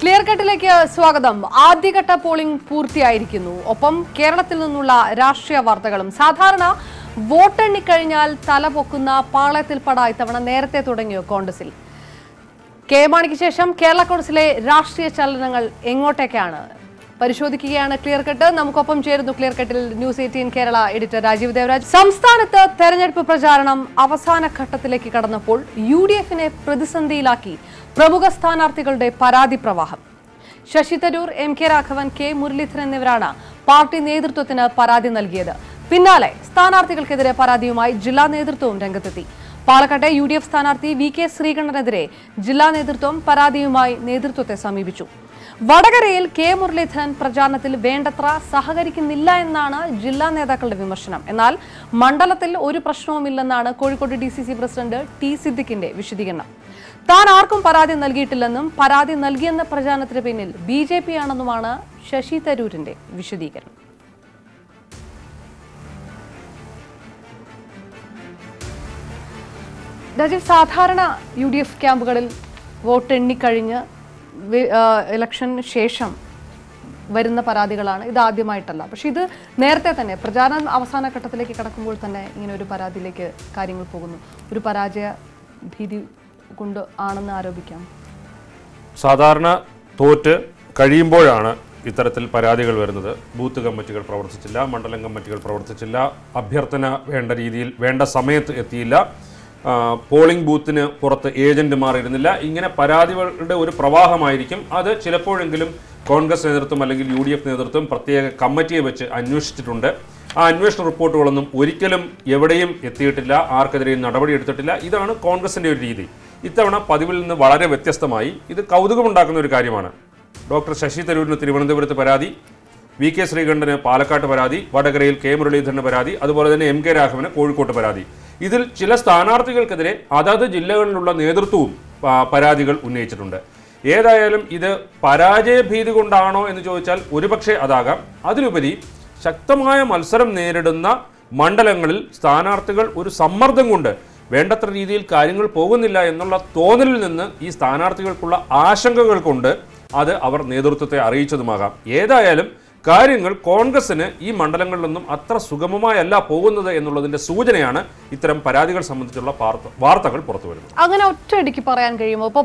Clear കട്ടിലേക്ക് സ്വാഗതം. ആദ്യഘട്ട polling പൂർത്തിയായിരിക്കുന്നു. ഒപ്പം കേരളത്തിൽ നിന്നുള്ള രാഷ്ട്രീയ വാർത്തകളും. സാധാരണ വോട്ടെണ്ണിക്കഴിഞ്ഞാൽ തലപൊക്കുന്ന പാളയത്തിൽപ്പട ഇത്തവണ നേരത്തെ തുടങ്ങിയോ കോൺഗ്രസിൽ? കെ മാണിക്ക് ശേഷം കേരള കോൺഗ്രസിലെ രാഷ്ട്രീയ ചലനങ്ങൾ എങ്ങോട്ടേക്കാണ് പരിശോധിക്കുകയാണ് ക്ലിയർ കട്ട്. നമുക്കൊപ്പം ചേരുന്നു ക്ലിയർ കട്ടിൽ ന്യൂസ് 18 കേരള എഡിറ്റർ രാജീവ് ദേവരാജ്. സംസ്ഥാനത്ത് തെരഞ്ഞെടുപ്പ് പ്രചാരണം അവസാന ഘട്ടത്തിലേക്ക് കടന്നപ്പോൾ UDF-നെ പ്രതിസന്ധിയിലാക്കി പ്രമുഖ സ്ഥാനാർത്ഥികളുടെ പരാതി പ്രവാഹം. ശശി തരൂർ, MK രാഘവൻ, K മുരളീധരൻ എന്നിവരാണ് പാർട്ടി നേതൃത്വത്തിന് പരാതി നൽകിയത്. പിന്നാലെ സ്ഥാനാർത്ഥികൾക്കെതിരെ പരാതിയുമായി ജില്ലാ നേതൃത്വവും രംഗത്തെത്തി. പാലക്കാട്ടെ UDF സ്ഥാനാർത്ഥി VK ശ്രീകണ്ഠനെതിരെ ജില്ലാ നേതൃത്വം പരാതിയുമായി നേതൃത്വത്തെ സമീപിച്ചു. വടകരയിൽ K മുരളീധരൻ പ്രചാരണത്തിൽ വേണ്ടത്ര സഹകരിക്കുന്നില്ല എന്നാണ് ജില്ലാ നേതാക്കളുടെ വിമർശനം. എന്നാൽ മണ്ഡലത്തിൽ ഒരു പ്രശ്നവുമില്ലെന്നാണ് കോഴിക്കോട് DCC പ്രസിഡന്റ് T സിദ്ദിഖിന്റെ വിശദീകരണം. താൻ ആർക്കും പരാതി നൽകിയിട്ടില്ലെന്നും പരാതി നൽകിയെന്ന പ്രചാരണത്തിന് പിന്നിൽ BJP ആണെന്നുമാണ് ശശി തരൂരിന്റെ വിശദീകരണം. രാജീവ്, സാധാരണ UDF ക്യാമ്പുകളിൽ വോട്ടെണ്ണിക്കഴിഞ്ഞ് ഇലക്ഷന് ശേഷം വരുന്ന പരാതികളാണ്. ഇത് ആദ്യമായിട്ടല്ല. പക്ഷെ ഇത് നേരത്തെ തന്നെ പ്രചാരണം അവസാന ഘട്ടത്തിലേക്ക് കടക്കുമ്പോൾ തന്നെ ഇങ്ങനെ ഒരു പരാതിയിലേക്ക് കാര്യങ്ങൾ പോകുന്നു. ഒരു പരാജയ ഭീതി കൊണ്ട് ആണെന്ന് ആരോപിക്കാം. സാധാരണ തോറ്റ് കഴിയുമ്പോഴാണ് ഇത്തരത്തിൽ പരാതികൾ വരുന്നത്. ബൂത്ത് കമ്മിറ്റികൾ പ്രവർത്തിച്ചില്ല, മണ്ഡലം കമ്മിറ്റികൾ പ്രവർത്തിച്ചില്ല, അഭ്യർത്ഥന വേണ്ട രീതിയിൽ വേണ്ട സമയത്ത് എത്തിയില്ല, പോളിംഗ് ബൂത്തിന് പുറത്ത് ഏജന്റുമാർ ഇരുന്നില്ല. ഇങ്ങനെ പരാതികളുടെ ഒരു പ്രവാഹമായിരിക്കും. അത് ചിലപ്പോഴെങ്കിലും കോൺഗ്രസ് നേതൃത്വം അല്ലെങ്കിൽ UDF നേതൃത്വം പ്രത്യേക കമ്മിറ്റിയെ വെച്ച് അന്വേഷിച്ചിട്ടുണ്ട്. ആ അന്വേഷണ റിപ്പോർട്ടുകളൊന്നും ഒരിക്കലും എവിടെയും എത്തിയിട്ടില്ല, ആർക്കെതിരെയും നടപടിയെടുത്തിട്ടില്ല. ഇതാണ് കോൺഗ്രസിന്റെ ഒരു രീതി. ഇത്തവണ പതിവിൽ നിന്ന് വളരെ വ്യത്യസ്തമായി ഇത് കൗതുകമുണ്ടാക്കുന്ന ഒരു കാര്യമാണ്. ഡോക്ടർ ശശി തരൂരിന് തിരുവനന്തപുരത്ത് പരാതി, VK ശ്രീകണ്ഠന് പാലക്കാട്ട് പരാതി, വടകരയിൽ K മുരളീധരന് പരാതി, അതുപോലെ തന്നെ MK രാഘവന് കോഴിക്കോട്ട് പരാതി. ഇതിൽ ചില സ്ഥാനാർത്ഥികൾക്കെതിരെ അതത് ജില്ലകളിലുള്ള നേതൃത്വവും പരാതികൾ ഉന്നയിച്ചിട്ടുണ്ട്. ഏതായാലും ഇത് പരാജയഭീതി കൊണ്ടാണോ എന്ന് ചോദിച്ചാൽ ഒരുപക്ഷെ അതാകാം. അതിലുപരി ശക്തമായ മത്സരം നേരിടുന്ന മണ്ഡലങ്ങളിൽ സ്ഥാനാർത്ഥികൾ ഒരു സമ്മർദ്ദം കൊണ്ട് വേണ്ടത്ര രീതിയിൽ കാര്യങ്ങൾ പോകുന്നില്ല എന്നുള്ള തോന്നലിൽ നിന്ന് ഈ സ്ഥാനാർത്ഥികൾക്കുള്ള ആശങ്കകൾ കൊണ്ട് അത് അവർ നേതൃത്വത്തെ അറിയിച്ചതുമാകാം. ഏതായാലും കാര്യങ്ങൾ കോൺഗ്രസിന് ഈ മണ്ഡലങ്ങളിലൊന്നും അത്ര സുഗമമായല്ല പോകുന്നത് എന്നുള്ളതിന്റെ സൂചനയാണ് ഇത്തരം പരാതികൾ സംബന്ധിച്ചുള്ള വാർത്തകൾ പുറത്തു വരുന്നത്. അങ്ങനെ ഒറ്റയടിക്ക് പറയാൻ കഴിയുമോ? ഇപ്പോൾ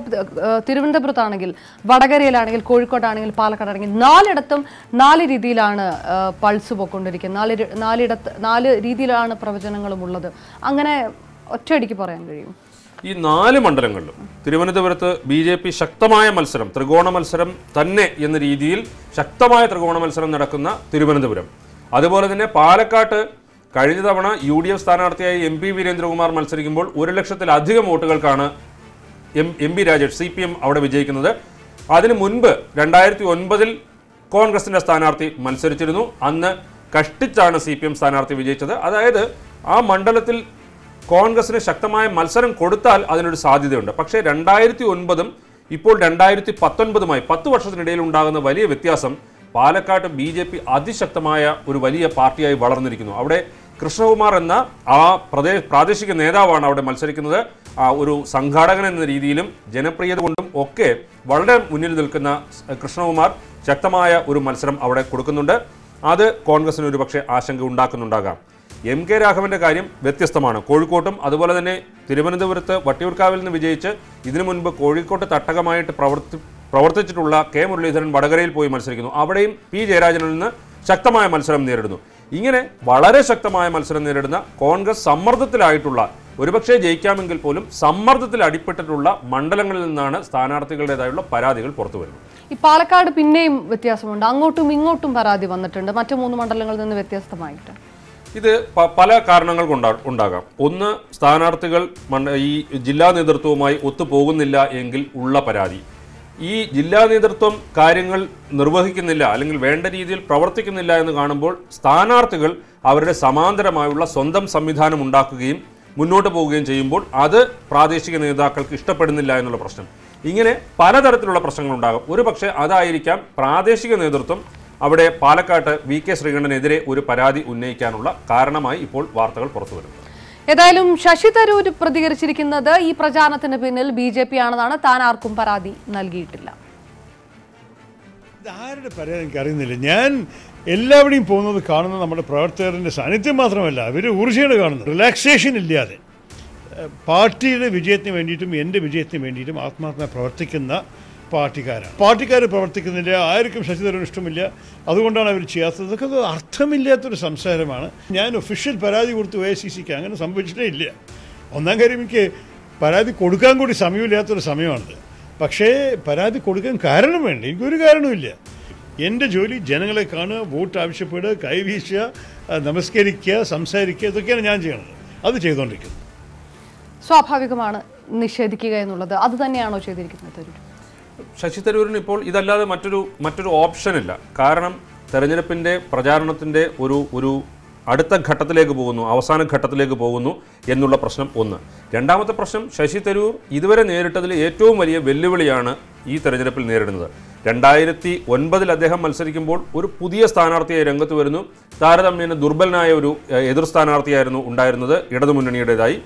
തിരുവനന്തപുരത്താണെങ്കിൽ, വടകരയിലാണെങ്കിൽ, കോഴിക്കോട്ടാണെങ്കിൽ, പാലക്കാടാണെങ്കിൽ 4ഇടത്തും 4 രീതിയിലാണ് പൾസ് പോയിക്കൊണ്ടിരിക്കുന്നത്. 4 രീതിയിലാണ് പ്രവചനങ്ങളും ഉള്ളത്. അങ്ങനെ ഒറ്റയടിക്ക് പറയാൻ കഴിയും? ഈ 4 മണ്ഡലങ്ങളിലും തിരുവനന്തപുരത്ത് BJP ശക്തമായ മത്സരം, ത്രികോണ മത്സരം തന്നെ എന്ന രീതിയിൽ ശക്തമായ ത്രികോണ മത്സരം നടക്കുന്ന തിരുവനന്തപുരം. അതുപോലെ തന്നെ പാലക്കാട്ട് കഴിഞ്ഞ തവണ UDF സ്ഥാനാർത്ഥിയായി MP വീരേന്ദ്രകുമാർ മത്സരിക്കുമ്പോൾ 1 ലക്ഷത്തിലധികം വോട്ടുകൾക്കാണ് MP രാജേഷ് CPM അവിടെ വിജയിക്കുന്നത്. അതിനു മുൻപ് 2009 കോൺഗ്രസിന്റെ സ്ഥാനാർത്ഥി മത്സരിച്ചിരുന്നു. അന്ന് കഷ്ടിച്ചാണ് CPM സ്ഥാനാർത്ഥി വിജയിച്ചത്. അതായത് ആ മണ്ഡലത്തിൽ കോൺഗ്രസിന് ശക്തമായ മത്സരം കൊടുത്താൽ അതിനൊരു സാധ്യതയുണ്ട്. പക്ഷേ 2009 ഇപ്പോൾ 2019 10 വർഷത്തിനിടയിൽ ഉണ്ടാകുന്ന വലിയ വ്യത്യാസം പാലക്കാട്ട് BJP അതിശക്തമായ ഒരു വലിയ പാർട്ടിയായി വളർന്നിരിക്കുന്നു. അവിടെ കൃഷ്ണകുമാർ എന്ന ആ പ്രാദേശിക നേതാവാണ് അവിടെ മത്സരിക്കുന്നത്. ഒരു സംഘാടകൻ എന്ന രീതിയിലും ജനപ്രിയത കൊണ്ടും ഒക്കെ വളരെ മുന്നിൽ നിൽക്കുന്ന കൃഷ്ണകുമാർ ശക്തമായ ഒരു മത്സരം അവിടെ കൊടുക്കുന്നുണ്ട്. അത് കോൺഗ്രസിന് ഒരു പക്ഷേ ആശങ്ക ഉണ്ടാക്കുന്നുണ്ടാകാം. MK രാഘവന്റെ കാര്യം വ്യത്യസ്തമാണ്. കോഴിക്കോട്ടും അതുപോലെ തന്നെ തിരുവനന്തപുരത്ത് വട്ടിയൂർക്കാവിൽ നിന്ന് വിജയിച്ച് ഇതിനു മുൻപ് കോഴിക്കോട്ട് തട്ടകമായിട്ട് പ്രവർത്തിച്ചിട്ടുള്ള K മുരളീധരൻ വടകരയിൽ പോയി മത്സരിക്കുന്നു. അവിടെയും P ജയരാജനിൽ നിന്ന് ശക്തമായ മത്സരം നേരിടുന്നു. ഇങ്ങനെ വളരെ ശക്തമായ മത്സരം നേരിടുന്ന കോൺഗ്രസ് സമ്മർദ്ദത്തിലായിട്ടുള്ള, ഒരുപക്ഷെ ജയിക്കാമെങ്കിൽ പോലും സമ്മർദ്ദത്തിൽ അടിപ്പെട്ടിട്ടുള്ള മണ്ഡലങ്ങളിൽ നിന്നാണ് സ്ഥാനാർത്ഥികളുടേതായുള്ള പരാതികൾ പുറത്തു വരുന്നത്. ഈ പാലക്കാട് പിന്നെയും വ്യത്യാസമുണ്ട്. അങ്ങോട്ടും ഇങ്ങോട്ടും പരാതി വന്നിട്ടുണ്ട്, മറ്റു 3 മണ്ഡലങ്ങളിൽ നിന്ന് വ്യത്യസ്തമായിട്ട്. ഇത് പല കാരണങ്ങൾ ഉണ്ടാകാം. ഒന്ന്, സ്ഥാനാർത്ഥികൾ ഈ ജില്ലാ നേതൃത്വവുമായി ഒത്തുപോകുന്നില്ല എങ്കിൽ ഉള്ള പരാതി. ഈ ജില്ലാ നേതൃത്വം കാര്യങ്ങൾ നിർവഹിക്കുന്നില്ല അല്ലെങ്കിൽ വേണ്ട രീതിയിൽ പ്രവർത്തിക്കുന്നില്ല എന്ന് കാണുമ്പോൾ സ്ഥാനാർത്ഥികൾ അവരുടെ സമാന്തരമായുള്ള സ്വന്തം സംവിധാനം ഉണ്ടാക്കുകയും മുന്നോട്ട് പോവുകയും ചെയ്യുമ്പോൾ അത് പ്രാദേശിക നേതാക്കൾക്ക് ഇഷ്ടപ്പെടുന്നില്ല എന്നുള്ള പ്രശ്നം. ഇങ്ങനെ പലതരത്തിലുള്ള പ്രശ്നങ്ങളുണ്ടാകും. ഒരു പക്ഷേ അതായിരിക്കാം പ്രാദേശിക നേതൃത്വം അവിടെ പാലക്കാട്ട് VK ശ്രീകണ്ഠനെതിരെ ഒരു പരാതി ഉന്നയിക്കാനുള്ള കാരണമായി ഇപ്പോൾ വാർത്തകൾ പുറത്തു വരുന്നത്. ഏതായാലും ശശി തരൂർ പ്രതികരിച്ചിരിക്കുന്നത് ഈ പ്രചാരണത്തിന് പിന്നിൽ BJP ആണെന്നാണ്. താൻ ആർക്കും പരാതി നൽകിയിട്ടില്ല. ആരുടെ പറയാൻ എനിക്കറിയുന്നില്ല. ഞാൻ എല്ലാവരുടെയും പോകുന്നത് കാണുന്നത് നമ്മുടെ പ്രവർത്തകരുടെ സാന്നിധ്യം മാത്രമല്ല, അവർ ഊർജ്ജമാണ് കാണുന്നത്. റിലാക്സേഷൻ ഇല്ലാതെ പാർട്ടിയുടെ വിജയത്തിന് വേണ്ടിയിട്ടും എൻ്റെ വിജയത്തിന് വേണ്ടിയിട്ടും ആത്മാർത്ഥമായി പ്രവർത്തിക്കുന്ന പാർട്ടിക്കാർ പ്രവർത്തിക്കുന്നില്ല. ആർക്കും ശശി തരൂരിന് ഇഷ്ടമില്ല, അതുകൊണ്ടാണ് അവർ ചെയ്യാത്തത്. ഇതൊക്കെ അർത്ഥമില്ലാത്തൊരു സംസാരമാണ്. ഞാൻ ഒഫീഷ്യൽ പരാതി കൊടുത്തു AICCക്ക്, അങ്ങനെ സംഭവിച്ചിട്ടേ ഇല്ല. ഒന്നാം കാര്യം, എനിക്ക് പരാതി കൊടുക്കാൻ കൂടി സമയമില്ലാത്തൊരു സമയമാണിത്. പക്ഷേ പരാതി കൊടുക്കാൻ കാരണം വേണ്ട, എനിക്കൊരു കാരണവുമില്ല. എൻ്റെ ജോലി ജനങ്ങളെ കാണുക, വോട്ട് ആവശ്യപ്പെടുക, കൈവീശുക, നമസ്കരിക്കുക, സംസാരിക്കുക, ഇതൊക്കെയാണ് ഞാൻ ചെയ്യണത്. അത് ചെയ്തുകൊണ്ടിരിക്കുന്നത്. സ്വാഭാവികമാണ് നിഷേധിക്കുക എന്നുള്ളത്. അത് തന്നെയാണോ ചെയ്തിരിക്കുന്നത് തരൂർ? ശശി തരൂരിന് ഇപ്പോൾ ഇതല്ലാതെ മറ്റൊരു ഓപ്ഷനില്ല. കാരണം തെരഞ്ഞെടുപ്പിൻ്റെ പ്രചാരണത്തിൻ്റെ ഒരു അടുത്ത ഘട്ടത്തിലേക്ക് പോകുന്നു, അവസാന ഘട്ടത്തിലേക്ക് പോകുന്നു എന്നുള്ള പ്രശ്നം ഒന്ന്. രണ്ടാമത്തെ പ്രശ്നം, ശശി തരൂർ ഇതുവരെ നേരിട്ടതിൽ ഏറ്റവും വലിയ വെല്ലുവിളിയാണ് ഈ തെരഞ്ഞെടുപ്പിൽ നേരിടുന്നത്. 2009 അദ്ദേഹം മത്സരിക്കുമ്പോൾ ഒരു പുതിയ സ്ഥാനാർത്ഥിയായി രംഗത്ത് വരുന്നു. താരതമ്യേന ദുർബലനായ ഒരു എതിർ സ്ഥാനാർത്ഥിയായിരുന്നു ഉണ്ടായിരുന്നത് ഇടതുമുന്നണിയുടേതായി.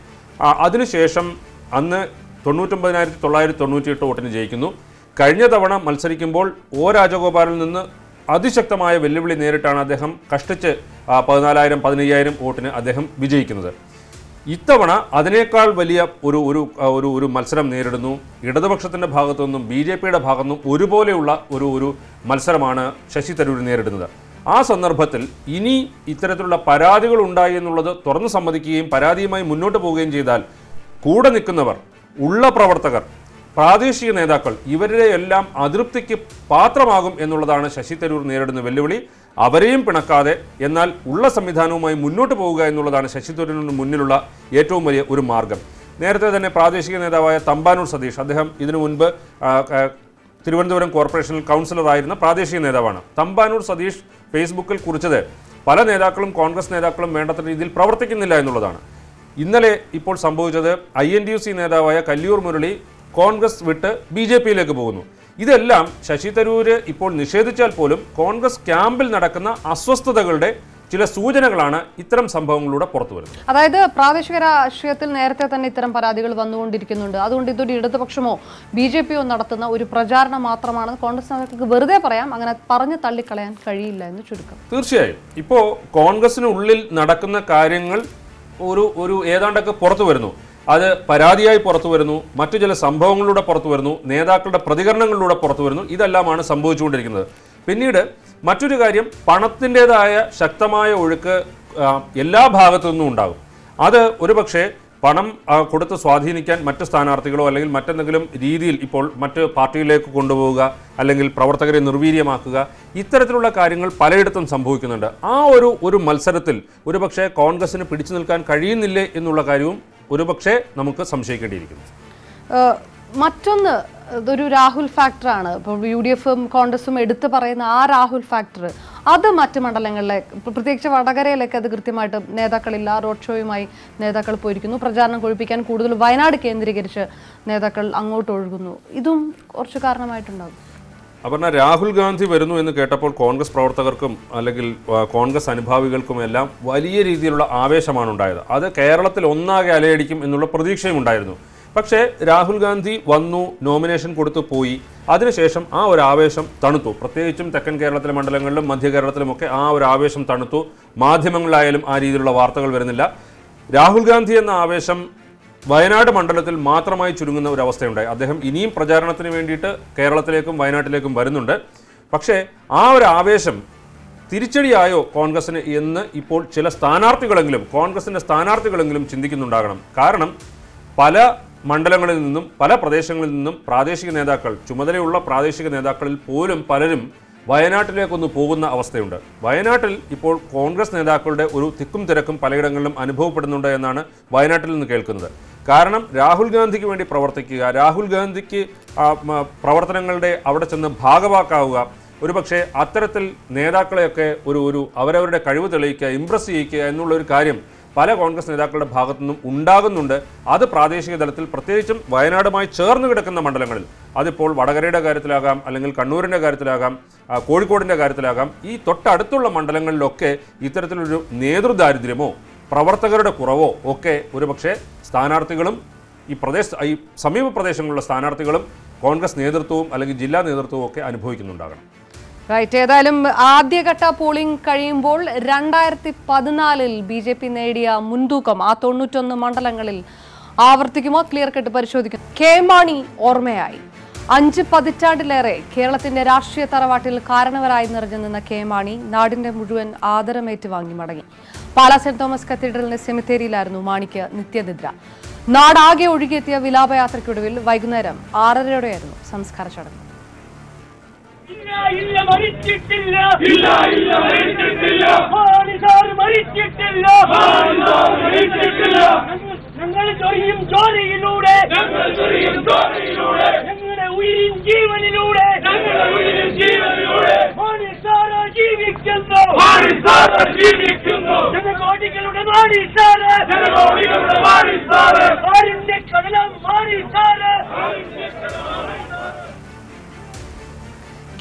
അതിനുശേഷം അന്ന് 99,998 വോട്ടിന് ജയിക്കുന്നു. കഴിഞ്ഞ തവണ മത്സരിക്കുമ്പോൾ O രാജഗോപാലിൽ നിന്ന് അതിശക്തമായ വെല്ലുവിളി നേരിട്ടാണ് അദ്ദേഹം കഷ്ടിച്ച് 14,000-15,000 വോട്ടിന് അദ്ദേഹം വിജയിക്കുന്നത്. ഇത്തവണ അതിനേക്കാൾ വലിയ ഒരു മത്സരം നേരിടുന്നു. ഇടതുപക്ഷത്തിൻ്റെ ഭാഗത്തു നിന്നും BJPയുടെ ഭാഗത്തു നിന്നും ഒരുപോലെയുള്ള ഒരു മത്സരമാണ് ശശി തരൂർ നേരിടുന്നത്. ആ സന്ദർഭത്തിൽ ഇനി ഇത്തരത്തിലുള്ള പരാതികൾ ഉണ്ടായി എന്നുള്ളത് തുറന്നു സമ്മതിക്കുകയും പരാതിയുമായി മുന്നോട്ട് പോവുകയും ചെയ്താൽ കൂടെ നിൽക്കുന്നവർ, ഉള്ള പ്രവർത്തകർ, പ്രാദേശിക നേതാക്കൾ, ഇവരുടെ എല്ലാം അതൃപ്തിക്ക് പാത്രമാകും എന്നുള്ളതാണ് ശശി തരൂർ നേരിടുന്ന വെല്ലുവിളി. അവരെയും പിണക്കാതെ എന്നാൽ ഉള്ള സംവിധാനവുമായി മുന്നോട്ട് പോവുക എന്നുള്ളതാണ് ശശി തരൂരിന് മുന്നിലുള്ള ഏറ്റവും വലിയ ഒരു മാർഗം. നേരത്തെ തന്നെ പ്രാദേശിക നേതാവായ തമ്പാനൂർ സതീഷ്, അദ്ദേഹം ഇതിനു മുൻപ് തിരുവനന്തപുരം കോർപ്പറേഷനിൽ കൗൺസിലറായിരുന്ന പ്രാദേശിക നേതാവാണ്. തമ്പാനൂർ സതീഷ് ഫേസ്ബുക്കിൽ കുറിച്ചത് പല നേതാക്കളും കോൺഗ്രസ് നേതാക്കളും വേണ്ടത്ര രീതിയിൽ പ്രവർത്തിക്കുന്നില്ല എന്നുള്ളതാണ്. ഇന്നലെ ഇപ്പോൾ സംഭവിച്ചത് INTUC നേതാവായ കല്ലിയൂർ മുരളി കോൺഗ്രസ് വിട്ട് BJPയിലേക്ക് പോകുന്നു. ഇതെല്ലാം ശശി തരൂര് ഇപ്പോൾ നിഷേധിച്ചാൽ പോലും കോൺഗ്രസ് ക്യാമ്പിൽ നടക്കുന്ന അസ്വസ്ഥതകളുടെ ചില സൂചനകളാണ് ഇത്തരം സംഭവങ്ങളിലൂടെ പുറത്തു വരുന്നത്. അതായത് പ്രാദേശിക രാഷ്ട്രീയത്തിൽ നേരത്തെ തന്നെ ഇത്തരം പരാതികൾ വന്നുകൊണ്ടിരിക്കുന്നുണ്ട്. അതുകൊണ്ട് ഇതൊരു ഇടതുപക്ഷമോ BJPയോ നടത്തുന്ന ഒരു പ്രചാരണം മാത്രമാണെന്ന് കോൺഗ്രസ് നേതാക്കൾക്ക് വെറുതെ പറയാം. അങ്ങനെ പറഞ്ഞ് തള്ളിക്കളയാൻ കഴിയില്ല എന്ന് ചുരുക്കം. തീർച്ചയായും ഇപ്പോൾ കോൺഗ്രസിനുള്ളിൽ നടക്കുന്ന കാര്യങ്ങൾ ഒരു ഏതാണ്ടൊക്കെ പുറത്തു വരുന്നു. അത് പരാതിയായി പുറത്തു വരുന്നു, മറ്റു ചില സംഭവങ്ങളിലൂടെ പുറത്തു വരുന്നു, നേതാക്കളുടെ പ്രതികരണങ്ങളിലൂടെ പുറത്തു വരുന്നു. ഇതെല്ലാമാണ് സംഭവിച്ചുകൊണ്ടിരിക്കുന്നത്. പിന്നീട് മറ്റൊരു കാര്യം, പണത്തിൻ്റെതായ ശക്തമായ ഒഴുക്ക് എല്ലാ ഭാഗത്തു നിന്നും ഉണ്ടാകും. അത് ഒരുപക്ഷെ പണം കൊടുത്ത് സ്വാധീനിക്കാൻ മറ്റ് സ്ഥാനാർത്ഥികളോ അല്ലെങ്കിൽ മറ്റെന്തെങ്കിലും രീതിയിൽ ഇപ്പോൾ മറ്റ് പാർട്ടിയിലേക്ക് കൊണ്ടുപോവുക, അല്ലെങ്കിൽ പ്രവർത്തകരെ നിർവീര്യമാക്കുക, ഇത്തരത്തിലുള്ള കാര്യങ്ങൾ പലയിടത്തും സംഭവിക്കുന്നുണ്ട്. ആ ഒരു മത്സരത്തിൽ ഒരുപക്ഷെ കോൺഗ്രസിന് പിടിച്ചു നിൽക്കാൻ കഴിയുന്നില്ലേ എന്നുള്ള കാര്യവും ഒരുപക്ഷെ നമുക്ക് സംശയിക്കേണ്ടിയിരിക്കുന്നു. മറ്റൊന്ന്, ഇതൊരു രാഹുൽ ഫാക്ടറാണ്. ഇപ്പോൾ UDFും കോൺഗ്രസും എടുത്തു പറയുന്ന ആ രാഹുൽ ഫാക്ടർ, അത് മറ്റ് മണ്ഡലങ്ങളിലെ, പ്രത്യേകിച്ച് വടകരയിലേക്ക് അത് കൃത്യമായിട്ട് നേതാക്കളില്ല. റോഡ് ഷോയുമായി നേതാക്കൾ പോയിരിക്കുന്നു. പ്രചാരണം കൊഴിപ്പിക്കാൻ കൂടുതൽ വയനാട് കേന്ദ്രീകരിച്ച് നേതാക്കൾ അങ്ങോട്ട് ഒഴുകുന്നു. ഇതും കുറച്ച് കാരണമായിട്ടുണ്ടാകും. അപർണ, രാഹുൽ ഗാന്ധി വരുന്നു എന്ന് കേട്ടപ്പോൾ കോൺഗ്രസ് പ്രവർത്തകർക്കും അല്ലെങ്കിൽ കോൺഗ്രസ് അനുഭാവികൾക്കും എല്ലാം വലിയ രീതിയിലുള്ള ആവേശമാണ് ഉണ്ടായത്. അത് കേരളത്തിൽ ഒന്നാകെ അലയടിക്കും എന്നുള്ള പ്രതീക്ഷയും ഉണ്ടായിരുന്നു. പക്ഷേ രാഹുൽ ഗാന്ധി വന്നു, നോമിനേഷൻ കൊടുത്തു പോയി. അതിനുശേഷം ആ ഒരു ആവേശം തണുത്തു. പ്രത്യേകിച്ചും തെക്കൻ കേരളത്തിലെ മണ്ഡലങ്ങളിലും മധ്യ കേരളത്തിലുമൊക്കെ ആ ഒരു ആവേശം തണുത്തു. മാധ്യമങ്ങളിലായാലും ആ രീതിയിലുള്ള വാർത്തകൾ വരുന്നില്ല. രാഹുൽ ഗാന്ധി എന്ന ആവേശം വയനാട് മണ്ഡലത്തിൽ മാത്രമായി ചുരുങ്ങുന്ന ഒരു അവസ്ഥയുണ്ടായി. അദ്ദേഹം ഇനിയും പ്രചാരണത്തിന് വേണ്ടിയിട്ട് കേരളത്തിലേക്കും വയനാട്ടിലേക്കും വരുന്നുണ്ട്. പക്ഷേ ആ ഒരു ആവേശം തിരിച്ചടിയായോ കോൺഗ്രസിന് എന്ന് ഇപ്പോൾ ചില സ്ഥാനാർത്ഥികളെങ്കിലും, കോൺഗ്രസിൻ്റെ സ്ഥാനാർത്ഥികളെങ്കിലും ചിന്തിക്കുന്നുണ്ടാകണം. കാരണം പല മണ്ഡലങ്ങളിൽ നിന്നും പല പ്രദേശങ്ങളിൽ നിന്നും പ്രാദേശിക നേതാക്കൾ, ചുമതലയുള്ള പ്രാദേശിക നേതാക്കളിൽ പോലും പലരും വയനാട്ടിലേക്കൊന്ന് പോകുന്ന അവസ്ഥയുണ്ട്. വയനാട്ടിൽ ഇപ്പോൾ കോൺഗ്രസ് നേതാക്കളുടെ ഒരു തിക്കും തിരക്കും പലയിടങ്ങളിലും അനുഭവപ്പെടുന്നുണ്ട് എന്നാണ് വയനാട്ടിൽ നിന്ന് കേൾക്കുന്നത്. കാരണം രാഹുൽ ഗാന്ധിക്ക് വേണ്ടി പ്രവർത്തിക്കുക, രാഹുൽ ഗാന്ധിക്ക് പ്രവർത്തനങ്ങളുടെ അവിടെ ചെന്ന് ഭാഗവാക്കാവുക, ഒരുപക്ഷെ അത്തരത്തിൽ നേതാക്കളെയൊക്കെ അവരവരുടെ കഴിവ് തെളിയിക്കുക, ഇംപ്രസ് ചെയ്യിക്കുക എന്നുള്ളൊരു കാര്യം പല കോൺഗ്രസ് നേതാക്കളുടെ ഭാഗത്തു നിന്നും ഉണ്ടാകുന്നുണ്ട്. അത് പ്രാദേശിക തലത്തിൽ, പ്രത്യേകിച്ചും വയനാടുമായി ചേർന്ന് കിടക്കുന്ന മണ്ഡലങ്ങളിൽ, അതിപ്പോൾ വടകരയുടെ കാര്യത്തിലാകാം, അല്ലെങ്കിൽ കണ്ണൂരിൻ്റെ കാര്യത്തിലാകാം, കോഴിക്കോടിൻ്റെ കാര്യത്തിലാകാം, ഈ തൊട്ടടുത്തുള്ള മണ്ഡലങ്ങളിലൊക്കെ ഇത്തരത്തിലൊരു നേതൃദാരിദ്ര്യമോ പ്രവർത്തകരുടെ കുറവോ ഒക്കെ ഒരുപക്ഷെ സ്ഥാനാർത്ഥികളും ഈ സമീപ പ്രദേശങ്ങളിലുള്ള സ്ഥാനാർത്ഥികളും കോൺഗ്രസ് നേതൃത്വവും അല്ലെങ്കിൽ ജില്ലാ നേതൃത്വവും ഒക്കെ അനുഭവിക്കുന്നുണ്ടാകണം. റൈറ്റ്. ഏതായാലും ആദ്യഘട്ട പോളിംഗ് കഴിയുമ്പോൾ 2014 BJP നേടിയ മുൻതൂക്കം ആ 91 മണ്ഡലങ്ങളിൽ ആവർത്തിക്കുമോ? ക്ലിയർ കട്ട് പരിശോധിക്കും. കെ മാണി ഓർമ്മയായി. 5 പതിറ്റാണ്ടിലേറെ കേരളത്തിന്റെ രാഷ്ട്രീയ തറവാട്ടിൽ കാരണവരായി നിറഞ്ഞു നിന്ന കെ മാണി നാടിന്റെ മുഴുവൻ ആദരമേറ്റ് വാങ്ങി മടങ്ങി. പാലാ സെന്റ് തോമസ് കത്തീഡ്രലിന്റെ സെമിത്തേരിയിലായിരുന്നു മാണിക്ക് നിത്യനിദ്ര. നാടാകെ ഒഴുകിയെത്തിയ വിലാപയാത്രയ്ക്കൊടുവിൽ വൈകുന്നേരം 6:30യോടെയായിരുന്നു സംസ്കാര ചടങ്ങ്. ഞങ്ങൾ ചൊരിയും ജോലിയിലൂടെ ഞങ്ങളുടെ ഉയരും ജീവനിലൂടെ ജീവിക്കുന്നു ജനകോടികളുടെ കടലം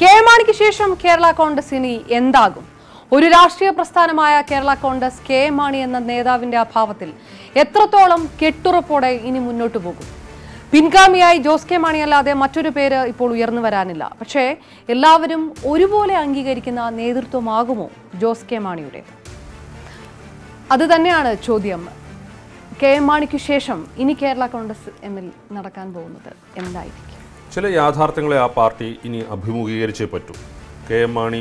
കെ മാണിക്ക് ശേഷം കേരള കോൺഗ്രസ് ഇനി എന്താകും? ഒരു രാഷ്ട്രീയ പ്രസ്ഥാനമായ കേരള കോൺഗ്രസ് കെ മാണി എന്ന നേതാവിന്റെ അഭാവത്തിൽ എത്രത്തോളം കെട്ടുറപ്പോടെ ഇനി മുന്നോട്ട് പോകും? പിൻഗാമിയായി ജോസ് കെ മാണി അല്ലാതെ മറ്റൊരു പേര് ഇപ്പോൾ ഉയർന്നു വരാനില്ല. പക്ഷേ എല്ലാവരും ഒരുപോലെ അംഗീകരിക്കുന്ന നേതൃത്വമാകുമോ ജോസ് കെ മാണിയുടെ? അത് തന്നെയാണ് ചോദ്യം. കെ മാണിക്ക് ശേഷം ഇനി കേരള കോൺഗ്രസ് എമ്മിൽ നടക്കാൻ പോകുന്നത് എന്തായിരിക്കും? ചില യാഥാർത്ഥ്യങ്ങളെ ആ പാർട്ടി ഇനി അഭിമുഖീകരിച്ചേ പറ്റൂ. കെ എം മാണി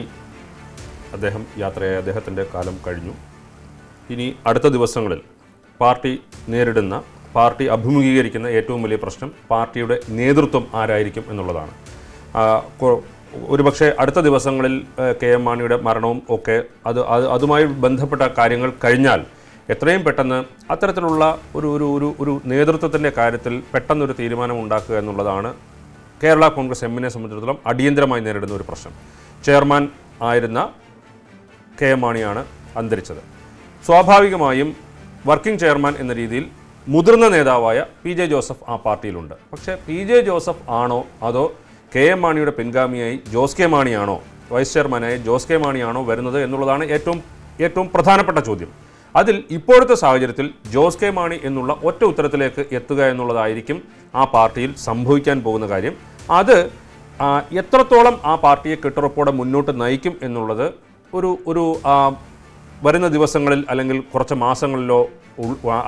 അദ്ദേഹം യാത്രയായ അദ്ദേഹത്തിൻ്റെ കാലം കഴിഞ്ഞു. ഇനി അടുത്ത ദിവസങ്ങളിൽ പാർട്ടി നേരിടുന്ന, പാർട്ടി അഭിമുഖീകരിക്കുന്ന ഏറ്റവും വലിയ പ്രശ്നം പാർട്ടിയുടെ നേതൃത്വം ആരായിരിക്കും എന്നുള്ളതാണ്. ഒരുപക്ഷെ അടുത്ത ദിവസങ്ങളിൽ കെ എം മാണിയുടെ മരണവും ഒക്കെ അതുമായി ബന്ധപ്പെട്ട കാര്യങ്ങൾ കഴിഞ്ഞാൽ എത്രയും പെട്ടെന്ന് അത്തരത്തിലുള്ള ഒരു നേതൃത്വത്തിൻ്റെ കാര്യത്തിൽ പെട്ടെന്നൊരു തീരുമാനം ഉണ്ടാക്കുക എന്നുള്ളതാണ് കേരള കോൺഗ്രസ് എമ്മിനെ സംബന്ധിച്ചിടത്തോളം അടിയന്തരമായി നേരിടുന്ന ഒരു പ്രശ്നം. ചെയർമാൻ ആയിരുന്ന കെ എം മാണിയാണ് അന്തരിച്ചത്. സ്വാഭാവികമായും വർക്കിംഗ് ചെയർമാൻ എന്ന രീതിയിൽ മുതിർന്ന നേതാവായ PJ ജോസഫ് ആ പാർട്ടിയിലുണ്ട്. പക്ഷേ PJ ജോസഫ് ആണോ അതോ കെ എം മാണിയുടെ പിൻഗാമിയായി ജോസ് കെ മാണിയാണോ, വൈസ് ചെയർമാനായി ജോസ് കെ മാണിയാണോ വരുന്നത് എന്നുള്ളതാണ് ഏറ്റവും പ്രധാനപ്പെട്ട ചോദ്യം. അതിൽ ഇപ്പോഴത്തെ സാഹചര്യത്തിൽ ജോസ് കെ മാണി എന്നുള്ള ഒറ്റ ഉത്തരത്തിലേക്ക് എത്തുക എന്നുള്ളതായിരിക്കും ആ പാർട്ടിയിൽ സംഭവിക്കാൻ പോകുന്ന കാര്യം. അത് എത്രത്തോളം ആ പാർട്ടിയെ കെട്ടുറപ്പോടെ മുന്നോട്ട് നയിക്കും എന്നുള്ളത് ഒരു വരുന്ന ദിവസങ്ങളിൽ അല്ലെങ്കിൽ കുറച്ച് മാസങ്ങളിലോ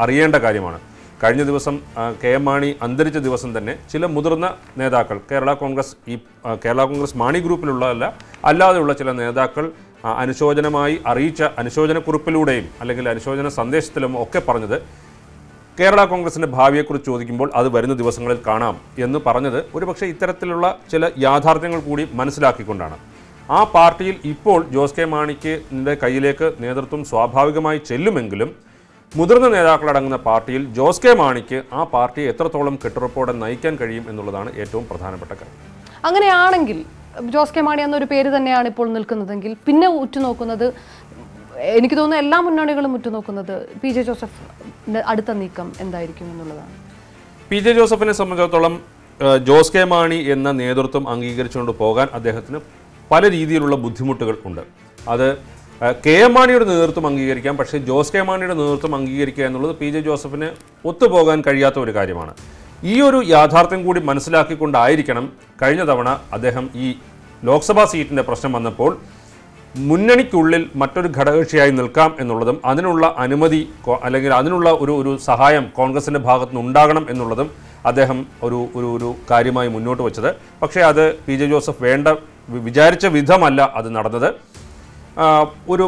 അറിയേണ്ട കാര്യമാണ്. കഴിഞ്ഞ ദിവസം കെ എം മാണി അന്തരിച്ച ദിവസം തന്നെ ചില മുതിർന്ന നേതാക്കൾ കേരള കോൺഗ്രസ് മാണി ഗ്രൂപ്പിലുള്ളതല്ല അല്ലാതെയുള്ള ചില നേതാക്കൾ അനുശോചനമായി അറിയിച്ച അനുശോചനക്കുറിപ്പിലൂടെയും അല്ലെങ്കിൽ അനുശോചന സന്ദേശത്തിലും ഒക്കെ പറഞ്ഞത് കേരള കോൺഗ്രസിൻ്റെ ഭാവിയെക്കുറിച്ച് ചോദിക്കുമ്പോൾ അത് വരുന്ന ദിവസങ്ങളിൽ കാണാം എന്ന് പറഞ്ഞത് ഒരുപക്ഷെ ഇത്തരത്തിലുള്ള ചില യാഥാർത്ഥ്യങ്ങൾ കൂടി മനസ്സിലാക്കിക്കൊണ്ടാണ്. ആ പാർട്ടിയിൽ ഇപ്പോൾ ജോസ് കെ മാണിക്കിൻ്റെ കയ്യിലേക്ക് നേതൃത്വം സ്വാഭാവികമായി ചെല്ലുമെങ്കിലും മുതിർന്ന നേതാക്കളടങ്ങുന്ന പാർട്ടിയിൽ ജോസ് കെ മാണിക്ക് ആ പാർട്ടിയെ എത്രത്തോളം കെട്ടുറപ്പോടെ നയിക്കാൻ കഴിയും എന്നുള്ളതാണ് ഏറ്റവും പ്രധാനപ്പെട്ട കാര്യം. അങ്ങനെയാണെങ്കിൽ ജോസ് കെ മാണി എന്നൊരു പേര് തന്നെയാണ് ഇപ്പോൾ നിൽക്കുന്നതെങ്കിൽ പിന്നെ ഉറ്റുനോക്കുന്നത്, എനിക്ക് തോന്നുന്നു എല്ലാ മുന്നണികളും ഉറ്റുനോക്കുന്നത് PJ ജോസഫ് അടുത്ത നീക്കം എന്തായിരിക്കും എന്നുള്ളതാണ്. PJ ജോസഫിനെ സംബന്ധിച്ചിടത്തോളം ജോസ് കെ മാണി എന്ന നേതൃത്വം അംഗീകരിച്ചുകൊണ്ട് പോകാൻ അദ്ദേഹത്തിന് പല രീതിയിലുള്ള ബുദ്ധിമുട്ടുകൾ ഉണ്ട്. അത് കെ എം മാണിയുടെ നേതൃത്വം അംഗീകരിക്കാം, പക്ഷേ ജോസ് കെ മാണിയുടെ നേതൃത്വം അംഗീകരിക്കുക എന്നുള്ളത് PJ ജോസഫിന് ഒത്തുപോകാൻ കഴിയാത്ത ഒരു കാര്യമാണ്. ഈ ഒരു യാഥാർത്ഥ്യം കൂടി മനസ്സിലാക്കിക്കൊണ്ടായിരിക്കണം കഴിഞ്ഞ തവണ അദ്ദേഹം ഈ ലോക്സഭാ സീറ്റിൻ്റെ പ്രശ്നം വന്നപ്പോൾ മുന്നണിക്കുള്ളിൽ മറ്റൊരു ഘടകകക്ഷിയായി നിൽക്കാം എന്നുള്ളതും അതിനുള്ള അനുമതി അല്ലെങ്കിൽ അതിനുള്ള ഒരു സഹായം കോൺഗ്രസിൻ്റെ ഭാഗത്തു നിന്ന് ഉണ്ടാകണം എന്നുള്ളതും അദ്ദേഹം ഒരു കാര്യമായി മുന്നോട്ട് വെച്ചത്. പക്ഷേ അത് PJ ജോസഫ് വിചാരിച്ച വിധമല്ല അത് നടന്നത്. ഒരു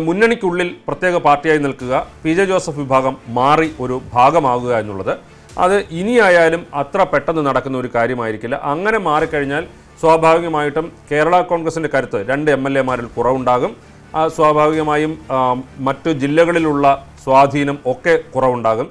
മുന്നണിക്കുള്ളിൽ പ്രത്യേക പാർട്ടിയായി നിൽക്കുക, PJ ജോസഫ് വിഭാഗം മാറി ഒരു ഭാഗമാകുക എന്നുള്ളത് അത് ഇനിയായാലും അത്ര പെട്ടെന്ന് നടക്കുന്ന ഒരു കാര്യമായിരിക്കില്ല. അങ്ങനെ മാറിക്കഴിഞ്ഞാൽ സ്വാഭാവികമായിട്ടും കേരള കോൺഗ്രസിൻ്റെ കരുത്ത് 2 MLA-മാരിൽ കുറവുണ്ടാകും. സ്വാഭാവികമായും മറ്റു ജില്ലകളിലുള്ള സ്വാധീനം ഒക്കെ കുറവുണ്ടാകും.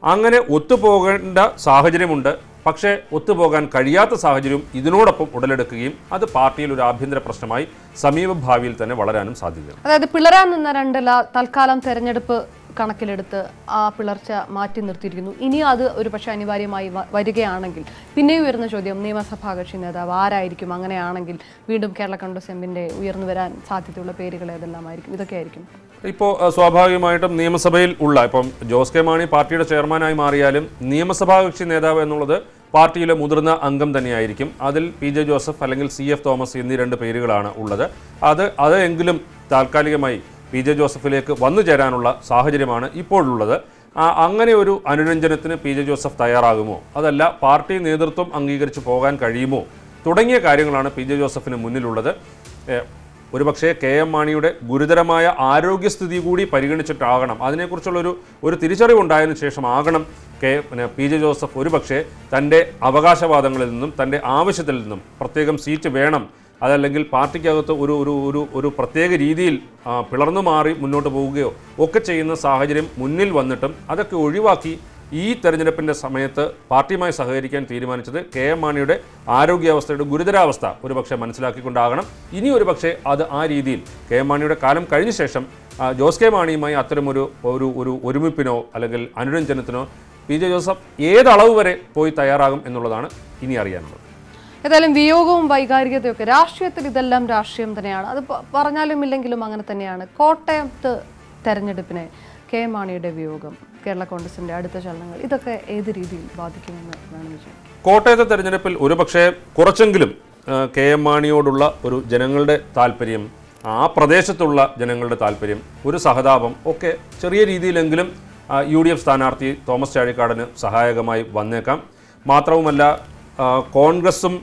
അങ്ങനെ ഒത്തുപോകേണ്ട സാഹചര്യമുണ്ട്. പക്ഷേ ഒത്തുപോകാൻ കഴിയാത്ത സാഹചര്യം ഇതിനോടൊപ്പം ഉടലെടുക്കുകയും അത് പാർട്ടിയിൽ ഒരു ആഭ്യന്തര പ്രശ്നമായി സമീപഭാവിയിൽ തന്നെ വളരാനും സാധ്യതയുണ്ട്. അതായത് പിളരാൻ നിന്ന രണ്ടല്ല തൽക്കാലം തെരഞ്ഞെടുപ്പ് കണക്കിലെടുത്ത് ആ പിളർച്ച മാറ്റി നിർത്തിയിരിക്കുന്നു. ഇനി അത് ഒരു പക്ഷേ അനിവാര്യമായി വരികയാണെങ്കിൽ പിന്നെയും ഉയർന്ന ചോദ്യം നിയമസഭാ കക്ഷി നേതാവ് ആരായിരിക്കും? അങ്ങനെയാണെങ്കിൽ വീണ്ടും കേരള കോൺഗ്രസ് എമ്മിൻ്റെ ഉയർന്നു വരാൻ സാധ്യതയുള്ള പേരുകൾ ഏതെല്ലാമായിരിക്കും? ഇതൊക്കെയായിരിക്കും ഇപ്പോൾ സ്വാഭാവികമായിട്ടും നിയമസഭയിൽ ഇപ്പം ജോസ് കെ മാണി പാർട്ടിയുടെ ചെയർമാനായി മാറിയാലും നിയമസഭാ കക്ഷി നേതാവ് എന്നുള്ളത് പാർട്ടിയിലെ മുതിർന്ന അംഗം തന്നെയായിരിക്കും. അതിൽ പി ജെ ജോസഫ് അല്ലെങ്കിൽ CF തോമസ് എന്നീ 2 പേരുകളാണ് ഉള്ളത്. അത് എങ്കിലും താൽക്കാലികമായി പി ജെ ജോസഫിലേക്ക് വന്നു ചേരാനുള്ള സാഹചര്യമാണ് ഇപ്പോഴുള്ളത്. അങ്ങനെ ഒരു അനുരഞ്ജനത്തിന് പി ജെ ജോസഫ് തയ്യാറാകുമോ, അതല്ല പാർട്ടി നേതൃത്വം അംഗീകരിച്ച് പോകാൻ കഴിയുമോ തുടങ്ങിയ കാര്യങ്ങളാണ് പി ജെ ജോസഫിന് മുന്നിലുള്ളത്. ഒരുപക്ഷെ KM മാണിയുടെ ഗുരുതരമായ ആരോഗ്യസ്ഥിതി കൂടി പരിഗണിച്ചിട്ടാകണം, അതിനെക്കുറിച്ചുള്ള ഒരു തിരിച്ചറിവുണ്ടായതിനു ശേഷമാകണം പി ജെ ജോസഫ് ഒരുപക്ഷെ തൻ്റെ അവകാശവാദങ്ങളിൽ നിന്നും തൻ്റെ ആവശ്യത്തിൽ നിന്നും പ്രത്യേകം സീറ്റ് വേണം, അതല്ലെങ്കിൽ പാർട്ടിക്കകത്ത് ഒരു പ്രത്യേക രീതിയിൽ പിളർന്നു മാറി മുന്നോട്ട് പോവുകയോ ഒക്കെ ചെയ്യുന്ന സാഹചര്യം മുന്നിൽ വന്നിട്ടും അതൊക്കെ ഒഴിവാക്കി ഈ തെരഞ്ഞെടുപ്പിൻ്റെ സമയത്ത് പാർട്ടിയുമായി സഹകരിക്കാൻ തീരുമാനിച്ചത് KM മാണിയുടെ ആരോഗ്യാവസ്ഥയുടെ ഗുരുതരാവസ്ഥ ഒരുപക്ഷെ മനസ്സിലാക്കിക്കൊണ്ടാകണം. ഇനി ഒരുപക്ഷെ അത് ആ രീതിയിൽ KM മാണിയുടെ കാലം കഴിഞ്ഞ ശേഷം ജോസ് കെ മാണിയുമായി അത്തരമൊരു ഒരുമിപ്പിനോ അല്ലെങ്കിൽ അനുരഞ്ജനത്തിനോ പി ജെ ജോസഫ് ഏതളവ് വരെ പോയി തയ്യാറാകും എന്നുള്ളതാണ് ഇനി അറിയാനുള്ളത്. ഏതായാലും വിയോഗവും വൈകാരികതയൊക്കെ രാഷ്ട്രീയത്തിൽ ഇതെല്ലാം രാഷ്ട്രീയം തന്നെയാണ്. അത് പറഞ്ഞാലും ഇല്ലെങ്കിലും അങ്ങനെ തന്നെയാണ്. കോട്ടയത്ത് തെരഞ്ഞെടുപ്പിനെ KM മാണിയുടെ വിയോഗം, കേരള കോൺഗ്രസിന്റെ അടുത്ത ചലനങ്ങൾ, ഇതൊക്കെ ഏത് രീതിയിൽ ബാധിക്കുമെന്ന് വേണം വിചാരിക്കും. കോട്ടയത്തെ തെരഞ്ഞെടുപ്പിൽ ഒരുപക്ഷെ കുറച്ചെങ്കിലും KM മാണിയോടുള്ള ഒരു ജനങ്ങളുടെ താല്പര്യം, ആ പ്രദേശത്തുള്ള ജനങ്ങളുടെ താല്പര്യം, ഒരു സഹതാപം ഒക്കെ ചെറിയ രീതിയിലെങ്കിലും UDF സ്ഥാനാർത്ഥി തോമസ് ചാഴിക്കാടന് സഹായകമായി വന്നേക്കാം. മാത്രവുമല്ല കോൺഗ്രസും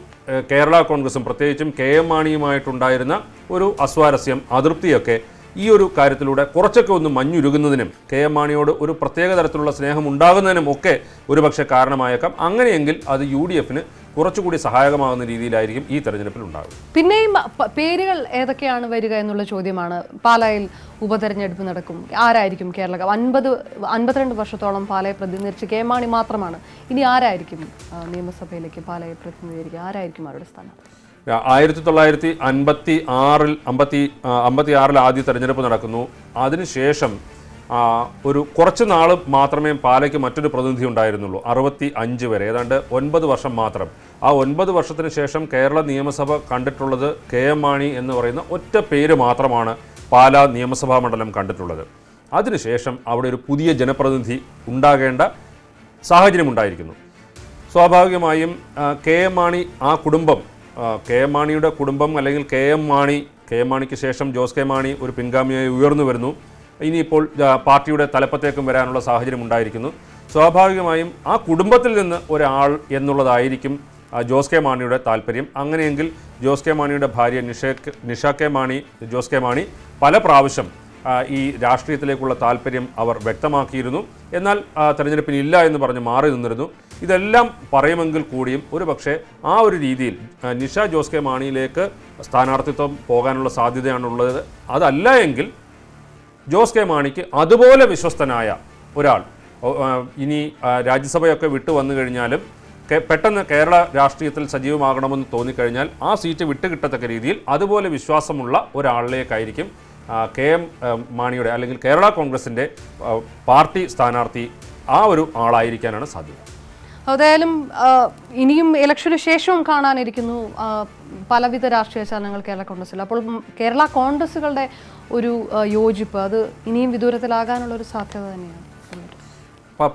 കേരള കോൺഗ്രസും പ്രത്യേകിച്ചും KM മാണിയുമായിട്ടുണ്ടായിരുന്ന ഒരു അസ്വാരസ്യം, അതൃപ്തിയൊക്കെ ഈ ഒരു കാര്യത്തിലൂടെ കുറച്ചൊക്കെ ഒന്ന് മഞ്ഞുരുകുന്നതിനും KM മാണിയോട് ഒരു പ്രത്യേക തരത്തിലുള്ള സ്നേഹം ഉണ്ടാകുന്നതിനും ഒക്കെ ഒരുപക്ഷെ കാരണമായേക്കാം. അങ്ങനെയെങ്കിൽ അത് UDFന് കുറച്ചുകൂടി സഹായകമാകുന്ന രീതിയിലായിരിക്കും ഈ തെരഞ്ഞെടുപ്പിൽ ഉണ്ടാകും. പിന്നെയും പേരുകൾ ഏതൊക്കെയാണ് വരിക എന്നുള്ള ചോദ്യമാണ്. പാലായിൽ ഉപതെരഞ്ഞെടുപ്പ് നടക്കും, ആരായിരിക്കും കേരള 52 വർഷത്തോളം പാലയെ പ്രതിനിധീകരിച്ച് KM മാണി മാത്രമാണ്. ഇനി ആരായിരിക്കും നിയമസഭയിലേക്ക് പാലയെ പ്രതിനിധീകരിക്കുക, ആരായിരിക്കും അവരുടെ സ്ഥാനം? 1956 ആദ്യ തെരഞ്ഞെടുപ്പ് നടക്കുന്നു. അതിനുശേഷം ഒരു കുറച്ച് നാൾ മാത്രമേ പാലയ്ക്ക് മറ്റൊരു പ്രതിനിധി ഉണ്ടായിരുന്നുള്ളൂ, 65 വരെ, ഏതാണ്ട് 9 വർഷം മാത്രം. ആ 9 വർഷത്തിന് ശേഷം കേരള നിയമസഭ കണ്ടിട്ടുള്ളത് KM മാണി എന്ന് പറയുന്ന ഒറ്റ പേര് മാത്രമാണ് പാലാ നിയമസഭാ മണ്ഡലം കണ്ടിട്ടുള്ളത്. അതിനുശേഷം അവിടെ ഒരു പുതിയ ജനപ്രതിനിധി ഉണ്ടാകേണ്ട സാഹചര്യമുണ്ടായിരിക്കുന്നു. സ്വാഭാവികമായും KM മാണി ആ കുടുംബം, KM മാണിയുടെ കുടുംബം അല്ലെങ്കിൽ KM മാണിക്ക് ശേഷം ജോസ് കെ മാണി ഒരു പിൻഗാമിയായി ഉയർന്നു വരുന്നു. ഇനിയിപ്പോൾ പാർട്ടിയുടെ തലപ്പത്തേക്കും വരാനുള്ള സാഹചര്യം ഉണ്ടായിരിക്കുന്നു. സ്വാഭാവികമായും ആ കുടുംബത്തിൽ നിന്ന് ഒരാൾ എന്നുള്ളതായിരിക്കും ജോസ് കെ മാണിയുടെ താല്പര്യം. അങ്ങനെയെങ്കിൽ ജോസ് കെ മാണിയുടെ ഭാര്യ നിഷ കെ മാണി, ജോസ് കെ മാണി പല പ്രാവശ്യം ഈ രാഷ്ട്രീയത്തിലേക്കുള്ള താല്പര്യം അവർ വ്യക്തമാക്കിയിരുന്നു. എന്നാൽ തെരഞ്ഞെടുപ്പിന് ഇല്ല എന്ന് പറഞ്ഞ് മാറി നിന്നിരുന്നു. ഇതെല്ലാം പറയുമെങ്കിൽ കൂടിയും ഒരുപക്ഷെ ആ ഒരു രീതിയിൽ നിഷ ജോസ് കെ മാണിയിലേക്ക് സ്ഥാനാർത്ഥിത്വം പോകാനുള്ള സാധ്യതയാണുള്ളത്. അതല്ല എങ്കിൽ ജോസ് കെ മാണിക്ക് അതുപോലെ വിശ്വസ്തനായ ഒരാൾ ഇനി രാജ്യസഭയൊക്കെ വിട്ടു വന്നു കഴിഞ്ഞാലും പെട്ടെന്ന് കേരള രാഷ്ട്രീയത്തിൽ സജീവമാകണമെന്ന് തോന്നിക്കഴിഞ്ഞാൽ ആ സീറ്റ് വിട്ടുകിട്ടത്തക്ക രീതിയിൽ അതുപോലെ വിശ്വാസമുള്ള ഒരാളിലേക്കായിരിക്കും KM മാണിയുടെ അല്ലെങ്കിൽ കേരള കോൺഗ്രസിൻ്റെ പാർട്ടി സ്ഥാനാർത്ഥി ആ ഒരു ആളായിരിക്കാനാണ് സാധ്യത. ഏതായാലും ഇനിയും ഇലക്ഷന് ശേഷവും കാണാനിരിക്കുന്നു പലവിധ രാഷ്ട്രീയ ചലനങ്ങൾ കേരള കോൺഗ്രസിൽ. അപ്പോൾ കേരള കോൺഗ്രസുകളുടെ ഒരു യോജിപ്പ് അത് ഇനിയും വിദൂരത്തിലാകാനുള്ള ഒരു സാധ്യത തന്നെയാണ്.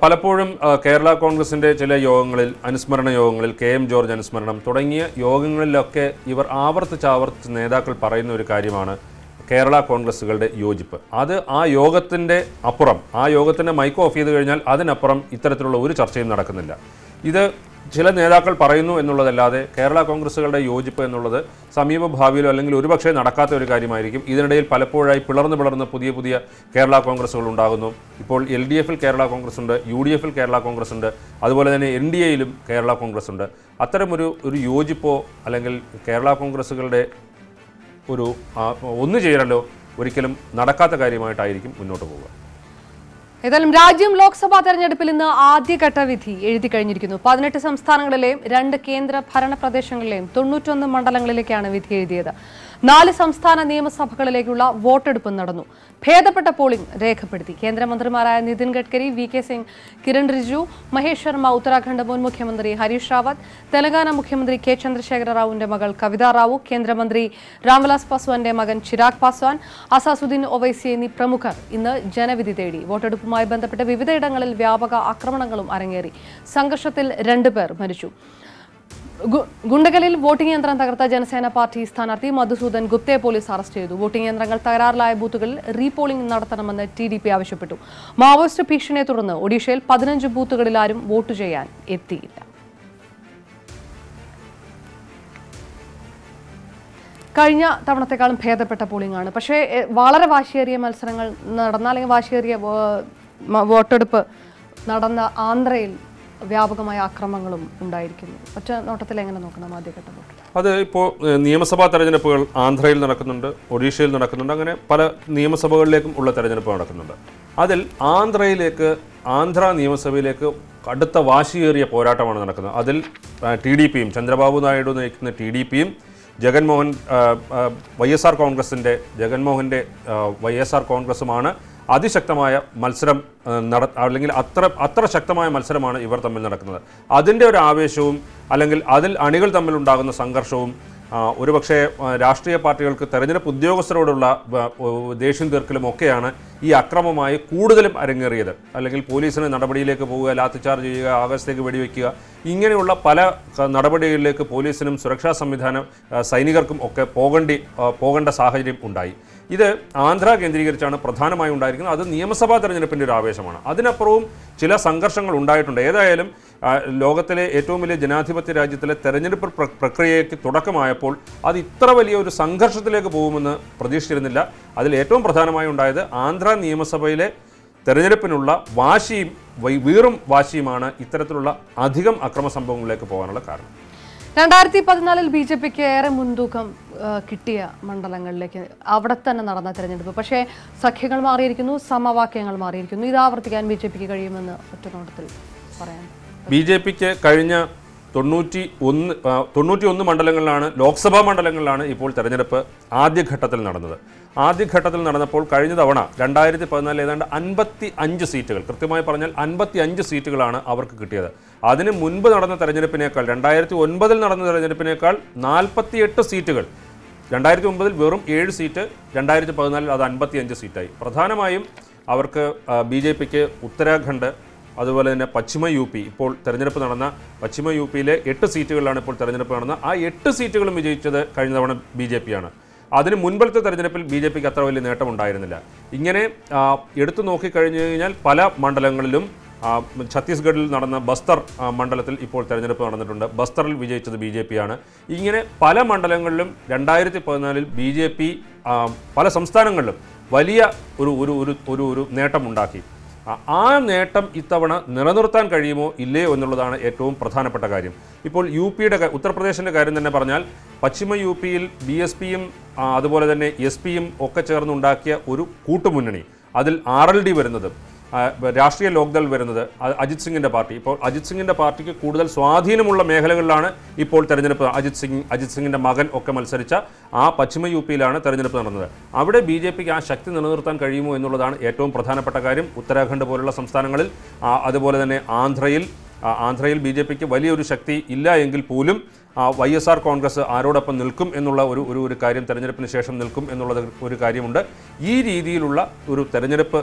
പലപ്പോഴും കേരള കോൺഗ്രസിൻ്റെ ചില യോഗങ്ങളിൽ, അനുസ്മരണ യോഗങ്ങളിൽ, KM ജോർജ് അനുസ്മരണം തുടങ്ങിയ യോഗങ്ങളിലൊക്കെ ഇവർ ആവർത്തിച്ച് നേതാക്കൾ പറയുന്ന ഒരു കാര്യമാണ് കേരള കോൺഗ്രസുകളുടെ യോജിപ്പ്. അത് ആ യോഗത്തിൻ്റെ അപ്പുറം, ആ യോഗത്തിൻ്റെ മൈക്ക് ഓഫ് ചെയ്ത് കഴിഞ്ഞാൽ അതിനപ്പുറം ഇത്തരത്തിലുള്ള ഒരു ചർച്ചയും നടക്കുന്നില്ല. ഇത് ചില നേതാക്കൾ പറയുന്നു എന്നുള്ളതല്ലാതെ കേരള കോൺഗ്രസുകളുടെ യോജിപ്പ് എന്നുള്ളത് സമീപ ഭാവിയിലോ അല്ലെങ്കിൽ ഒരുപക്ഷെ നടക്കാത്ത ഒരു കാര്യമായിരിക്കും. ഇതിനിടയിൽ പലപ്പോഴായി പിളർന്ന് പുതിയ കേരള കോൺഗ്രസുകൾ ഉണ്ടാകുന്നു. ഇപ്പോൾ LDFൽ കേരള കോൺഗ്രസ് ഉണ്ട്, UDFൽ കേരള കോൺഗ്രസ് ഉണ്ട്, അതുപോലെ തന്നെ NDAയിലും കേരള കോൺഗ്രസ് ഉണ്ട്. അത്തരമൊരു യോജിപ്പോ അല്ലെങ്കിൽ കേരള കോൺഗ്രസുകളുടെ ഒരു ഒന്നുചേരലോ ഒരിക്കലും നടക്കാത്ത കാര്യമായിട്ടായിരിക്കും മുന്നോട്ട് പോവുക. ഏതായാലും രാജ്യം ലോക്സഭാ തെരഞ്ഞെടുപ്പിൽ ഇന്ന് ആദ്യഘട്ട വിധി എഴുതി കഴിഞ്ഞിരിക്കുന്നു. 18 സംസ്ഥാനങ്ങളിലെയും 2 കേന്ദ്ര ഭരണ പ്രദേശങ്ങളിലെയും 91 മണ്ഡലങ്ങളിലേക്കാണ് വിധി എഴുതിയത്. 4 സംസ്ഥാന നിയമസഭകളിലേക്കുള്ള വോട്ടെടുപ്പ് നടന്നു. ഭേദപ്പെട്ട പോളിംഗ് രേഖപ്പെടുത്തി. കേന്ദ്രമന്ത്രിമാരായ നിതിൻ ഗഡ്കരി, VK സിംഗ്, കിരൺ റിജിജു, മഹേഷ് ശർമ്മ, ഉത്തരാഖണ്ഡ് മുൻ മുഖ്യമന്ത്രി ഹരീഷ് റാവത്ത്, തെലങ്കാന മുഖ്യമന്ത്രി K. ചന്ദ്രശേഖര റാവുവിന്റെ മകൾ കവിത റാവു, കേന്ദ്രമന്ത്രി രാംവിലാസ് പാസ്വാന്റെ മകൻ ചിരാഗ് പാസ്വാൻ, അസാസുദ്ദീൻ ഒവൈസി എന്നീ പ്രമുഖർ ഇന്ന് ജനവിധി തേടി. വോട്ടെടുപ്പുമായി ബന്ധപ്പെട്ട് വിവിധയിടങ്ങളിൽ വ്യാപക ആക്രമണങ്ങളും അരങ്ങേറി. സംഘർഷത്തിൽ 2 പേർ മരിച്ചു. ഗുണ്ടകലിൽ വോട്ടിംഗ് യന്ത്രം തകർത്ത ജനസേന പാർട്ടി സ്ഥാനാർത്ഥി മധുസൂദൻ ഗുപ്തയെ പോലീസ് അറസ്റ്റ് ചെയ്തു. വോട്ടിംഗ് യന്ത്രങ്ങൾ തകരാറിലായ ബൂത്തുകളിൽ റീപോളിംഗ് നടത്തണമെന്ന് TDP ആവശ്യപ്പെട്ടു. മാവോയിസ്റ്റ് ഭീഷണിയെ തുടർന്ന് ഒഡീഷയിൽ 15 ബൂത്തുകളിൽ ആരും വോട്ട് ചെയ്യാൻ എത്തിയില്ല. കഴിഞ്ഞ തവണത്തെക്കാളും ഭേദപ്പെട്ട പോളിംഗ് ആണ്. പക്ഷേ വളരെ വാശിയേറിയ മത്സരങ്ങൾ നടന്ന അല്ലെങ്കിൽ വാശിയേറിയ വോട്ടെടുപ്പ് നടന്ന ആന്ധ്രയിൽ വ്യാപകമായ ആക്രമണങ്ങളും ഉണ്ടായിരിക്കുന്നു. ഒറ്റ നോട്ടത്തിൽ എങ്ങനെ നോക്കണം ആദ്യഘട്ട വോട്ട്? അത് ഇപ്പോൾ നിയമസഭാ തെരഞ്ഞെടുപ്പുകൾ ആന്ധ്രയിൽ നടക്കുന്നുണ്ട്, ഒഡീഷയിൽ നടക്കുന്നുണ്ട്, അങ്ങനെ പല നിയമസഭകളിലേക്കും ഉള്ള തെരഞ്ഞെടുപ്പ് നടക്കുന്നുണ്ട്. അതിൽ ആന്ധ്ര നിയമസഭയിലേക്ക് കടുത്ത വാശിയേറിയ പോരാട്ടമാണ് നടക്കുന്നത്. അതിൽ TDPയും ചന്ദ്രബാബു നായിഡു നയിക്കുന്ന TDPയും ജഗൻമോഹൻ YSR കോൺഗ്രസിൻ്റെ ജഗൻമോഹൻ്റെ YSR കോൺഗ്രസുമാണ് അതിശക്തമായ മത്സരം അല്ലെങ്കിൽ അത്ര ശക്തമായ മത്സരമാണ് ഇവർ തമ്മിൽ നടക്കുന്നത്. അതിൻ്റെ ഒരു ആവേശവും അല്ലെങ്കിൽ അതിൽ അണികൾ തമ്മിലുണ്ടാകുന്ന സംഘർഷവും ഒരുപക്ഷെ രാഷ്ട്രീയ പാർട്ടികൾക്ക് തെരഞ്ഞെടുപ്പ് ഉദ്യോഗസ്ഥരോടുള്ള ദേഷ്യം തീർക്കലും ഒക്കെയാണ് ഈ അക്രമമായി കൂടുതലും അരങ്ങേറിയത്. അല്ലെങ്കിൽ പോലീസിന് നടപടിയിലേക്ക് പോവുക, ലാത്തിച്ചാർജ് ചെയ്യുക, ആകാശത്തേക്ക് വെടിവെക്കുക, ഇങ്ങനെയുള്ള പല നടപടികളിലേക്ക് പോലീസിനും സുരക്ഷാ സൈനികർക്കും ഒക്കെ പോകേണ്ട സാഹചര്യം ഉണ്ടായി. ഇത് ആന്ധ്ര കേന്ദ്രീകരിച്ചാണ് പ്രധാനമായും ഉണ്ടായിരിക്കുന്നത്. അത് നിയമസഭാ തെരഞ്ഞെടുപ്പിൻ്റെ ഒരു ആവേശമാണ്. അതിനപ്പുറവും ചില സംഘർഷങ്ങൾ ഉണ്ടായിട്ടുണ്ട്. ഏതായാലും ലോകത്തിലെ ഏറ്റവും വലിയ ജനാധിപത്യ രാജ്യത്തിലെ തെരഞ്ഞെടുപ്പ് പ്രക്രിയയ്ക്ക് തുടക്കമായപ്പോൾ അത് ഇത്ര വലിയ ഒരു സംഘർഷത്തിലേക്ക് പോകുമെന്ന് പ്രതീക്ഷിച്ചിരുന്നില്ല. അതിൽ ഏറ്റവും പ്രധാനമായി ഉണ്ടായത് ആന്ധ്ര നിയമസഭയിലെ തെരഞ്ഞെടുപ്പിനുള്ള വാശിയും വീറും വാശിയുമാണ് ഇത്തരത്തിലുള്ള അധികം അക്രമ സംഭവങ്ങളിലേക്ക് പോകാനുള്ള കാരണം. 2014 BJPക്ക് ഏറെ മുൻതൂക്കം കിട്ടിയ മണ്ഡലങ്ങളിലേക്ക് അവിടെ തന്നെ നടന്ന തെരഞ്ഞെടുപ്പ്. പക്ഷേ സഖ്യങ്ങൾ മാറിയിരിക്കുന്നു, സമവാക്യങ്ങൾ മാറിയിരിക്കുന്നു. ഇത് ആവർത്തിക്കാൻ BJPക്ക് കഴിയുമെന്ന് ഒറ്റ നോട്ടത്തിൽ പറയാം. BJPക്ക് കഴിഞ്ഞ 91 മണ്ഡലങ്ങളിലാണ്, ലോക്സഭാ മണ്ഡലങ്ങളിലാണ് ഇപ്പോൾ തെരഞ്ഞെടുപ്പ് ആദ്യഘട്ടത്തിൽ നടന്നത്. ആദ്യഘട്ടത്തിൽ നടന്നപ്പോൾ കഴിഞ്ഞ തവണ 2014 ഏതാണ്ട് 55 സീറ്റുകൾ, കൃത്യമായി പറഞ്ഞാൽ 55 സീറ്റുകളാണ് അവർക്ക് കിട്ടിയത്. അതിന് മുൻപ് നടന്ന തെരഞ്ഞെടുപ്പിനേക്കാൾ 2009 നടന്ന തെരഞ്ഞെടുപ്പിനേക്കാൾ 48 സീറ്റുകൾ. 2009 വെറും 7 സീറ്റ്, 2014 അത് 55 സീറ്റായി. പ്രധാനമായും അവർക്ക് BJPക്ക് ഉത്തരാഖണ്ഡ്, അതുപോലെ തന്നെ പശ്ചിമ UP, ഇപ്പോൾ തെരഞ്ഞെടുപ്പ് നടന്ന പശ്ചിമ UPയിലെ 8 സീറ്റുകളിലാണ് ഇപ്പോൾ തെരഞ്ഞെടുപ്പ് നടന്നത്. ആ 8 സീറ്റുകളും വിജയിച്ചത് കഴിഞ്ഞ തവണ BJPയാണ്. അതിന് മുൻപത്തെ തെരഞ്ഞെടുപ്പിൽ BJPക്ക് അത്ര വലിയ നേട്ടം ഉണ്ടായിരുന്നില്ല. ഇങ്ങനെ എടുത്തു നോക്കിക്കഴിഞ്ഞു കഴിഞ്ഞാൽ പല മണ്ഡലങ്ങളിലും ഛത്തീസ്ഗഡിൽ നടന്ന ബസ്തർ മണ്ഡലത്തിൽ ഇപ്പോൾ തെരഞ്ഞെടുപ്പ് നടന്നിട്ടുണ്ട്. ബസ്തറിൽ വിജയിച്ചത് BJPയാണ്. ഇങ്ങനെ പല മണ്ഡലങ്ങളിലും 2014 BJP പല സംസ്ഥാനങ്ങളിലും വലിയ ഒരു നേട്ടമുണ്ടാക്കി. ആ നേട്ടം ഇത്തവണ നിലനിർത്താൻ കഴിയുമോ ഇല്ലയോ എന്നുള്ളതാണ് ഏറ്റവും പ്രധാനപ്പെട്ട കാര്യം. ഇപ്പോൾ ഉത്തർപ്രദേശിൻ്റെ കാര്യം തന്നെ പറഞ്ഞാൽ പശ്ചിമ UPയിൽ BSPയും അതുപോലെ തന്നെ SPയും ഒക്കെ ചേർന്നുണ്ടാക്കിയ ഒരു കൂട്ടുമുന്നണി, അതിൽ RLD വരുന്നത്, രാഷ്ട്രീയ ലോക്ദൾ വരുന്നത് അജിത് സിംഗിൻ്റെ പാർട്ടി. ഇപ്പോൾ അജിത് സിംഗിൻ്റെ പാർട്ടിക്ക് കൂടുതൽ സ്വാധീനമുള്ള മേഖലകളിലാണ് ഇപ്പോൾ തെരഞ്ഞെടുപ്പ്. അജിത് സിംഗിൻ്റെ മകൻ ഒക്കെ മത്സരിച്ച ആ പശ്ചിമ UPയിലാണ് തെരഞ്ഞെടുപ്പ് നടന്നത്. അവിടെ BJPക്ക് ആ ശക്തി നിലനിർത്താൻ കഴിയുമോ എന്നുള്ളതാണ് ഏറ്റവും പ്രധാനപ്പെട്ട കാര്യം. ഉത്തരാഖണ്ഡ് പോലുള്ള സംസ്ഥാനങ്ങളിൽ, അതുപോലെ തന്നെ ആന്ധ്രയിൽ BJPക്ക് വലിയൊരു ശക്തി ഇല്ല എങ്കിൽ പോലും YSR കോൺഗ്രസ് ആരോടൊപ്പം നിൽക്കും എന്നുള്ള ഒരു കാര്യം, തെരഞ്ഞെടുപ്പിന് ശേഷം നിൽക്കും എന്നുള്ളത് ഒരു കാര്യമുണ്ട്. ഈ രീതിയിലുള്ള ഒരു തെരഞ്ഞെടുപ്പ്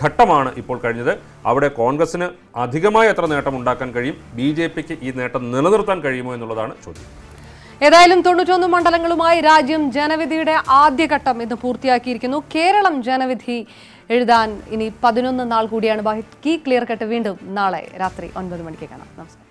ഘട്ടമാണ് ഇപ്പോൾ കഴിഞ്ഞത്. അവിടെ കോൺഗ്രസിന് അധികമായി എത്ര നേട്ടം ഉണ്ടാക്കാൻ കഴിയും, BJPക്ക് ഈ നേട്ടം നിലനിർത്താൻ കഴിയുമോ എന്നുള്ളതാണ് ചോദ്യം. ഏതായാലും 91 മണ്ഡലങ്ങളുമായി രാജ്യം ജനവിധിയുടെ ആദ്യഘട്ടം ഇന്ന് പൂർത്തിയാക്കിയിരിക്കുന്നു. കേരളം ജനവിധി എഴുതാൻ ഇനി 11 നാൾ കൂടിയാണ് ബാക്കി. ക്ലിയർ കട്ട് വീണ്ടും നാളെ രാത്രി 9 മണിക്ക് കാണാം. നമസ്കാരം.